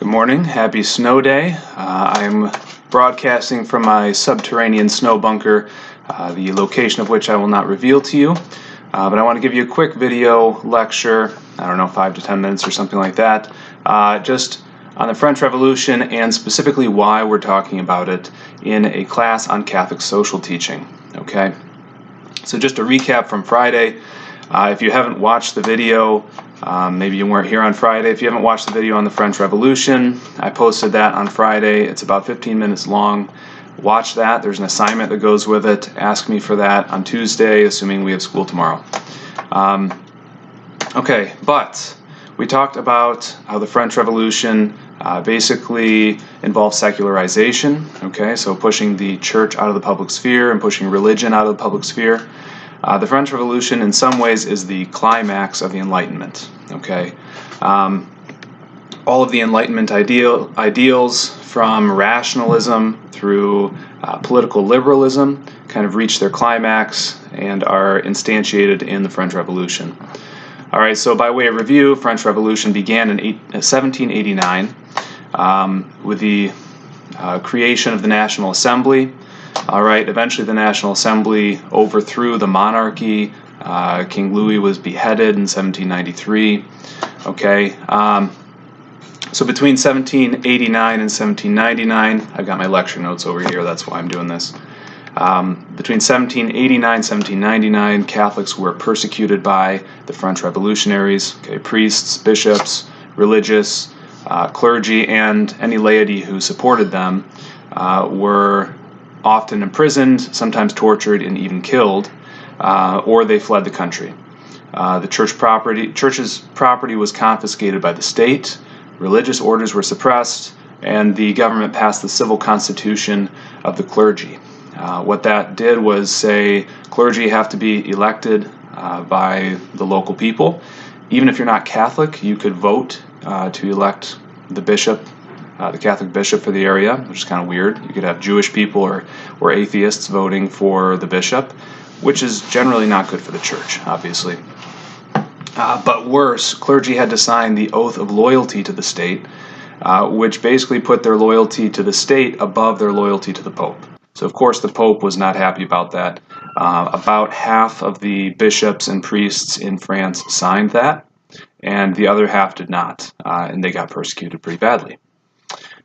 Good morning. Happy snow day. I'm broadcasting from my subterranean snow bunker, the location of which I will not reveal to you. But I want to give you a quick video lecture, I don't know, 5 to 10 minutes or something like that, just on the French Revolution and specifically why we're talking about it in a class on Catholic social teaching. Okay? So just a recap from Friday. If you haven't watched the video, maybe you weren't here on Friday. If you haven't watched the video on the French Revolution, I posted that on Friday. It's about 15 minutes long. Watch that. There's an assignment that goes with it. Ask me for that on Tuesday, assuming we have school tomorrow. Okay, but we talked about how the French Revolution basically involved secularization, okay, so pushing the church out of the public sphere and pushing religion out of the public sphere. The French Revolution, in some ways, is the climax of the Enlightenment. Okay, all of the Enlightenment ideals, from rationalism through political liberalism, kind of reach their climax and are instantiated in the French Revolution. All right, so by way of review, French Revolution began in 1789 with the creation of the National Assembly. All right, eventually the National Assembly overthrew the monarchy. King Louis was beheaded in 1793. Okay, so between 1789 and 1799, I've got my lecture notes over here, that's why I'm doing this. Between 1789 and 1799, Catholics were persecuted by the French revolutionaries, okay, priests, bishops, religious, clergy, and any laity who supported them were often imprisoned, sometimes tortured, and even killed, or they fled the country. The church's property was confiscated by the state, religious orders were suppressed, and the government passed the civil constitution of the clergy. What that did was say clergy have to be elected by the local people. Even if you're not Catholic, you could vote to elect the bishop, the Catholic bishop for the area, which is kind of weird. You could have Jewish people or atheists voting for the bishop, which is generally not good for the church, obviously. But worse, clergy had to sign the oath of loyalty to the state, which basically put their loyalty to the state above their loyalty to the Pope. So, of course, the Pope was not happy about that. About half of the bishops and priests in France signed that, and the other half did not, and they got persecuted pretty badly.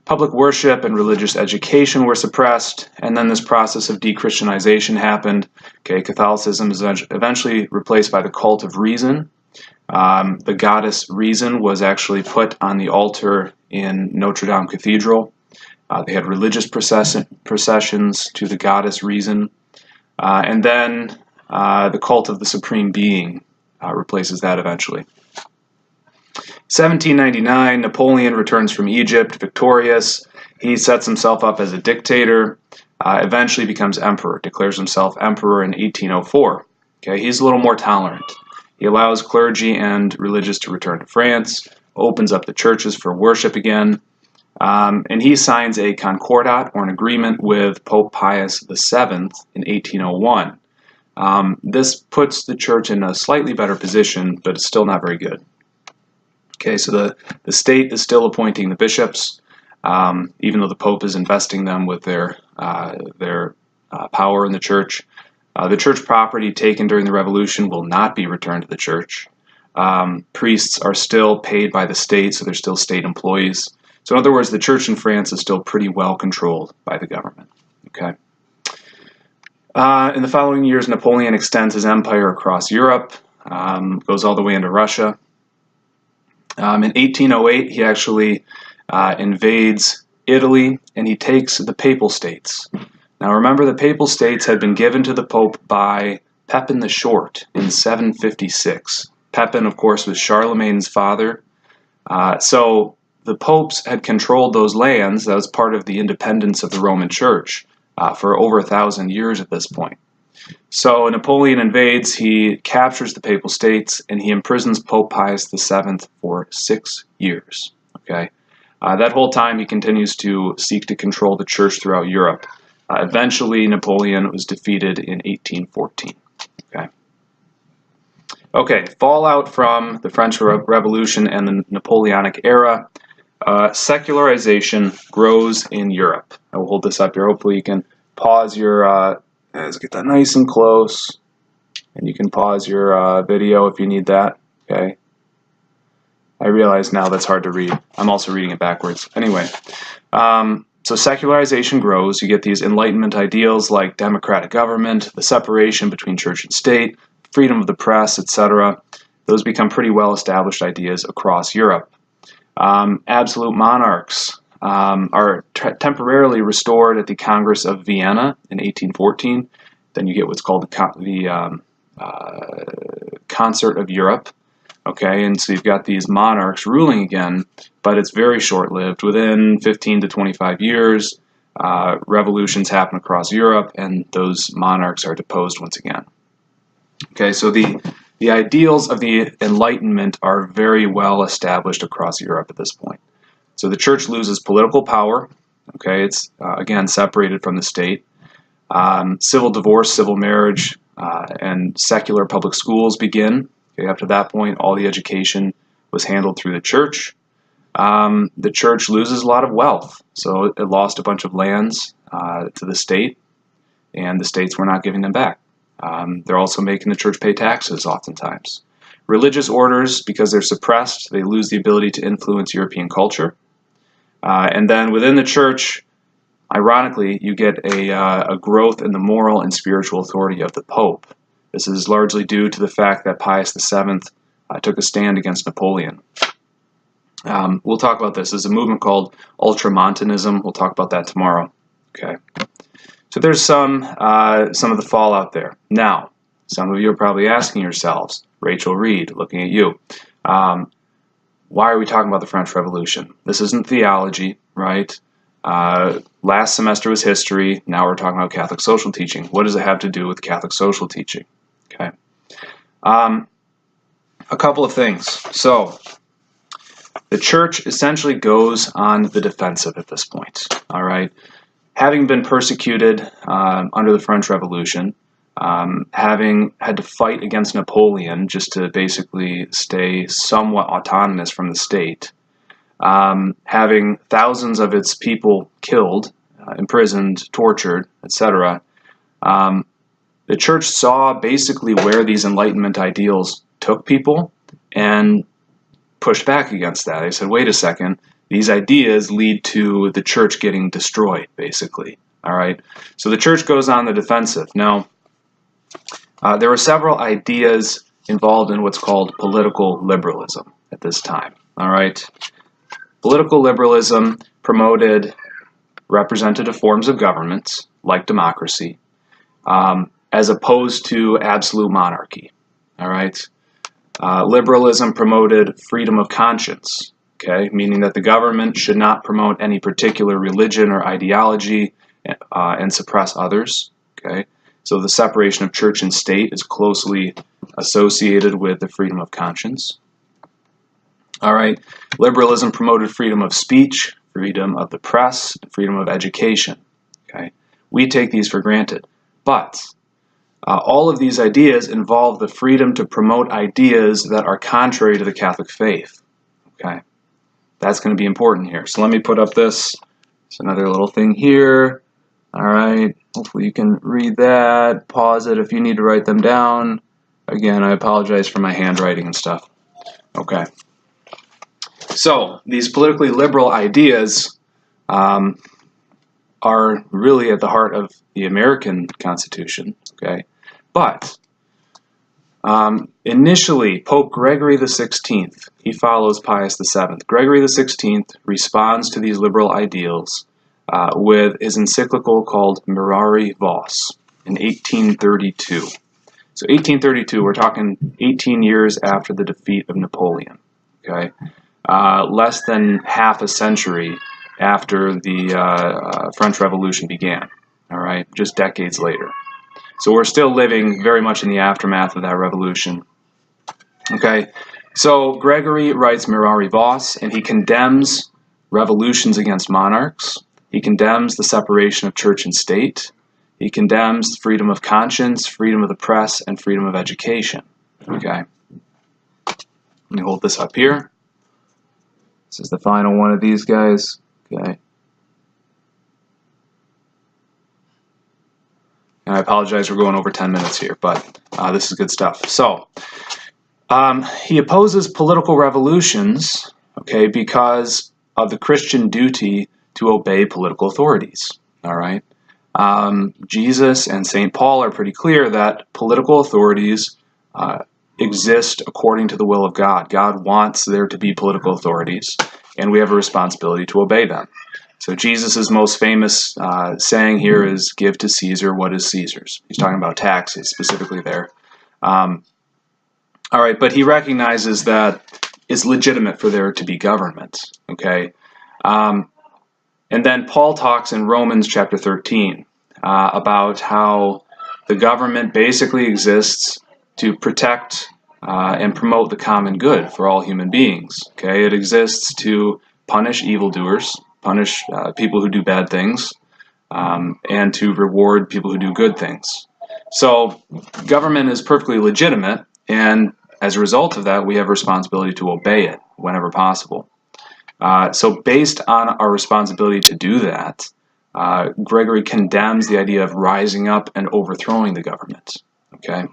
Public worship and religious education were suppressed, and then this process of de-Christianization happened. Okay, Catholicism is eventually replaced by the cult of reason. The goddess Reason was actually put on the altar in Notre Dame Cathedral. They had religious processions to the goddess Reason. And then the cult of the Supreme Being replaces that eventually. 1799, Napoleon returns from Egypt victorious. He sets himself up as a dictator, eventually becomes emperor, declares himself emperor in 1804. Okay, he's a little more tolerant. He allows clergy and religious to return to France, opens up the churches for worship again, and he signs a concordat, or an agreement, with Pope Pius VII in 1801. This puts the church in a slightly better position, but it's still not very good. Okay, so the state is still appointing the bishops, even though the Pope is investing them with their power in the church. The church property taken during the Revolution will not be returned to the church. Priests are still paid by the state, so they're still state employees. So in other words, the church in France is still pretty well controlled by the government. Okay. In the following years, Napoleon extends his empire across Europe, goes all the way into Russia. In 1808, he actually invades Italy, and he takes the Papal States. Now remember, the Papal States had been given to the Pope by Pepin the Short in 756. Pepin, of course, was Charlemagne's father. So the popes had controlled those lands. That was part of the independence of the Roman Church for over 1,000 years at this point. So Napoleon invades, he captures the Papal States, and he imprisons Pope Pius VII for 6 years. Okay, that whole time he continues to seek to control the church throughout Europe. Eventually, Napoleon was defeated in 1814. Okay, fallout from the French Revolution and the Napoleonic era. Secularization grows in Europe. I will hold this up here. Hopefully you can pause your, let's get that nice and close. And you can pause your video if you need that, okay? I realize now that's hard to read. I'm also reading it backwards. Anyway, so secularization grows. You get these Enlightenment ideals like democratic government, the separation between church and state, freedom of the press, etc. Those become pretty well-established ideas across Europe. Absolute monarchs are temporarily restored at the Congress of Vienna in 1814. Then you get what's called the Concert of Europe. Okay, and so you've got these monarchs ruling again, but it's very short-lived. Within 15 to 25 years, revolutions happen across Europe, and those monarchs are deposed once again. Okay, so the ideals of the Enlightenment are very well established across Europe at this point. So the church loses political power. Okay, it's again separated from the state. Civil divorce, civil marriage, and secular public schools begin. Okay, up to that point, all the education was handled through the church. The church loses a lot of wealth, so it lost a bunch of lands to the state, and the states were not giving them back. They're also making the church pay taxes oftentimes. Religious orders, because they're suppressed, they lose the ability to influence European culture. And then within the church, ironically, you get a growth in the moral and spiritual authority of the Pope. This is largely due to the fact that Pius VII took a stand against Napoleon. We'll talk about this. There's a movement called Ultramontanism. We'll talk about that tomorrow. Okay. So there's some of the fallout there. Now, some of you are probably asking yourselves, Rachel Reed, looking at you, why are we talking about the French Revolution? This isn't theology, right? Last semester was history. Now we're talking about Catholic social teaching. What does it have to do with Catholic social teaching? Okay. A couple of things. So, the church essentially goes on the defensive at this point. All right. Having been persecuted under the French Revolution, having had to fight against Napoleon just to basically stay somewhat autonomous from the state, having thousands of its people killed, imprisoned, tortured, etc., the church saw basically where these Enlightenment ideals took people and pushed back against that. They said, wait a second, these ideas lead to the church getting destroyed, basically. All right. So the church goes on the defensive. Now, there were several ideas involved in what's called political liberalism at this time. All right. Political liberalism promoted representative forms of government, like democracy, as opposed to absolute monarchy. All right. Liberalism promoted freedom of conscience. Okay, meaning that the government should not promote any particular religion or ideology and suppress others. Okay, so the separation of church and state is closely associated with the freedom of conscience. All right, liberalism promoted freedom of speech, freedom of the press, freedom of education. Okay, we take these for granted, but all of these ideas involve the freedom to promote ideas that are contrary to the Catholic faith. Okay. That's going to be important here. So let me put up this. It's another little thing here. All right. Hopefully you can read that. Pause it if you need to write them down. Again, I apologize for my handwriting and stuff. Okay. So these politically liberal ideas are really at the heart of the American Constitution. Okay. But initially, Pope Gregory XVI, he follows Pius VII. Gregory XVI responds to these liberal ideals with his encyclical called Mirari Vos in 1832. So 1832, we're talking 18 years after the defeat of Napoleon. Okay, less than half a century after the French Revolution began. All right, just decades later. So we're still living very much in the aftermath of that revolution. Okay, so Gregory writes Mirari Vos, and he condemns revolutions against monarchs. He condemns the separation of church and state. He condemns freedom of conscience, freedom of the press, and freedom of education. Okay, let me hold this up here. This is the final one of these guys. Okay. And I apologize, we're going over 10 minutes here, but this is good stuff. So, he opposes political revolutions, okay, because of the Christian duty to obey political authorities, all right? Jesus and St. Paul are pretty clear that political authorities exist according to the will of God. God wants there to be political authorities, and we have a responsibility to obey them. So Jesus' most famous saying here is, give to Caesar what is Caesar's. He's talking about taxes specifically there. All right, but he recognizes that it's legitimate for there to be government, okay? And then Paul talks in Romans chapter 13 about how the government basically exists to protect and promote the common good for all human beings, okay? It exists to punish evildoers, punish people who do bad things, and to reward people who do good things. So government is perfectly legitimate, and as a result of that, we have a responsibility to obey it whenever possible. So based on our responsibility to do that, Gregory condemns the idea of rising up and overthrowing the government. Okay,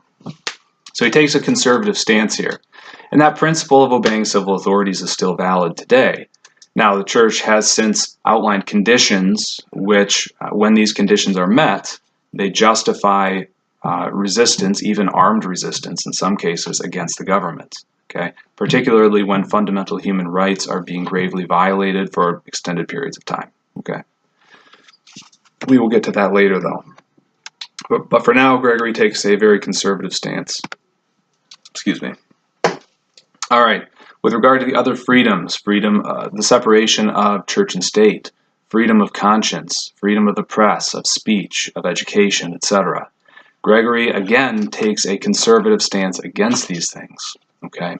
so he takes a conservative stance here, and that principle of obeying civil authorities is still valid today. Now, the Church has since outlined conditions which, when these conditions are met, they justify resistance, even armed resistance in some cases, against the government. Okay, particularly when fundamental human rights are being gravely violated for extended periods of time. Okay, we will get to that later, though. But for now, Gregory takes a very conservative stance. Excuse me. All right. With regard to the other freedoms, the separation of church and state, freedom of conscience, freedom of the press, of speech, of education, etc., Gregory again takes a conservative stance against these things. Okay,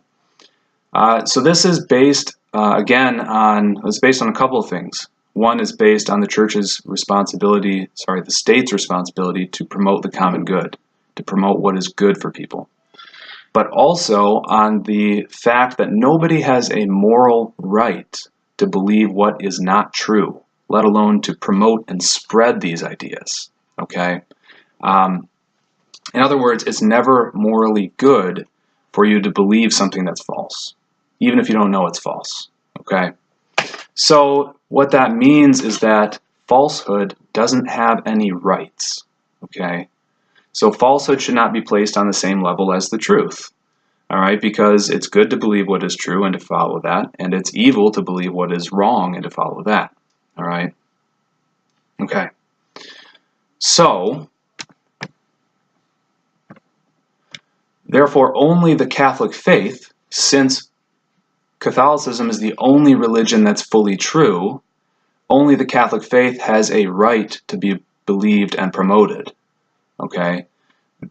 so this is based it's based on a couple of things. One is based on the church's responsibility, the state's responsibility to promote the common good, to promote what is good for people, but also on the fact that nobody has a moral right to believe what is not true, let alone to promote and spread these ideas. Okay. In other words, it's never morally good for you to believe something that's false, even if you don't know it's false, okay? So what that means is that falsehood doesn't have any rights, okay? So falsehood should not be placed on the same level as the truth, all right? Because it's good to believe what is true and to follow that, and it's evil to believe what is wrong and to follow that, all right? Okay. So, therefore, only the Catholic faith, since Catholicism is the only religion that's fully true, only the Catholic faith has a right to be believed and promoted. Okay?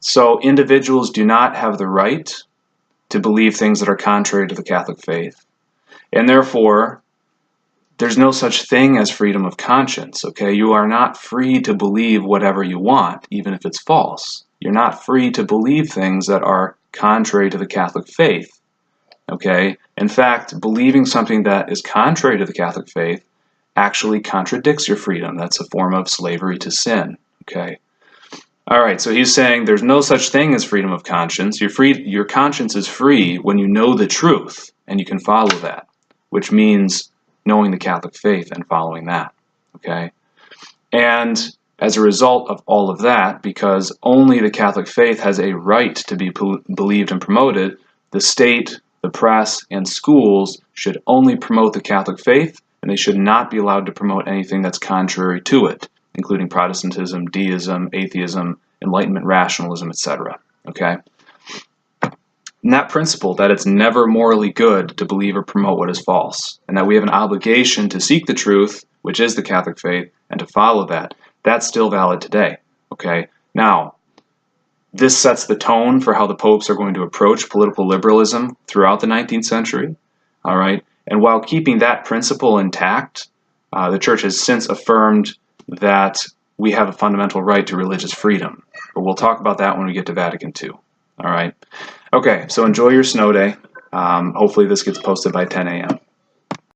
So individuals do not have the right to believe things that are contrary to the Catholic faith. And therefore, there's no such thing as freedom of conscience. Okay? You are not free to believe whatever you want, even if it's false. You're not free to believe things that are contrary to the Catholic faith, okay? In fact, believing something that is contrary to the Catholic faith actually contradicts your freedom. That's a form of slavery to sin, okay? All right, so he's saying there's no such thing as freedom of conscience. Your conscience is free when you know the truth and you can follow that, which means knowing the Catholic faith and following that, okay? And as a result of all of that, because only the Catholic faith has a right to be believed and promoted, the state, the press, and schools should only promote the Catholic faith, and they should not be allowed to promote anything that's contrary to it, including Protestantism, deism, atheism, Enlightenment rationalism, etc. Okay? And that principle, that it's never morally good to believe or promote what is false, and that we have an obligation to seek the truth, which is the Catholic faith, and to follow that, that's still valid today, okay? Now, this sets the tone for how the popes are going to approach political liberalism throughout the 19th century, all right? And while keeping that principle intact, the Church has since affirmed that we have a fundamental right to religious freedom. But we'll talk about that when we get to Vatican II, all right? Okay, so enjoy your snow day. Hopefully this gets posted by 10 a.m.